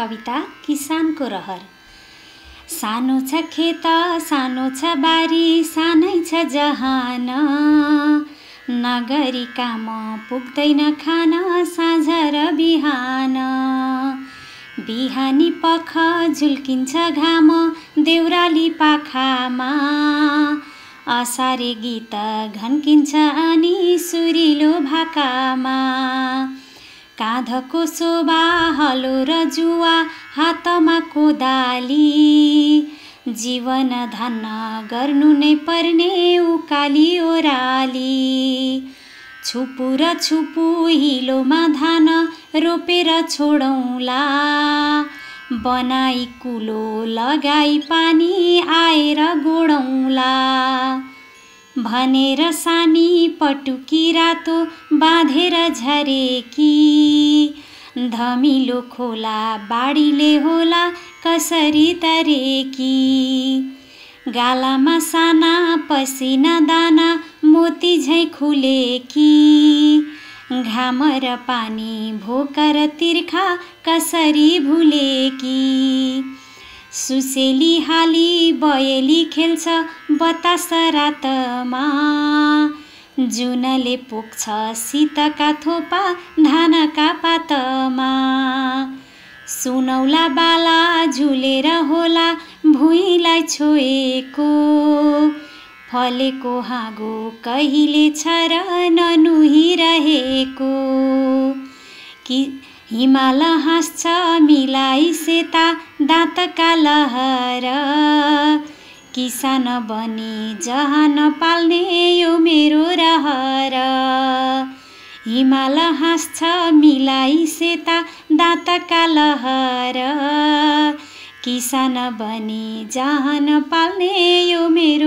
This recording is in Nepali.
कविता किसानको रहर। सानो छ खेत सानो छ बारी सानै छ जहान, नगरी काम पुग्दैन खान साँझ र बिहान। बिहानी पख झुल्किन्छ घाम देउराली पाखामा, असारे गीत घन्किन्छ अनि सुरिलो भाकामा। काँधको शोभा हलो र जुवा हातमा कोदाली, जीवन धान्न गर्नु नै पर्ने उकाली ओराली। छुपु र छुपु हिलोमा धान रोपेर छोडौँला, बनाई कुलो लगाई पानी आएर गोडौँला। भनेर सानी पटुकी रातो बाँधेर झरेकी, धमिलो खोला बाढीले होला कसरी तरेकी। गालामा साना पसिना दाना मोती झैँ खुलेकी, घाम र पानी भोकर तिर्खा कसरी भुलेकी। सुसेली हाली बयली खेल्छ बतास रातमा, जुनले पुग्छ शीतका थोपा धानका पातमा। सुनौला बाला झुलेर होला भुइँलाई छोएको, फलेको हाँगो कहिले छ र ननुहिरहेको। कि हिमाल हाँस्छ मिलाई सेता दाँतका लहर, किसान बनी जहान पाल्ने यो मेरो रहर। हिमाल हाँस्छ मिलाई सेता दाँतका लहर, किसान बनी जहान पाल्ने यो मेरो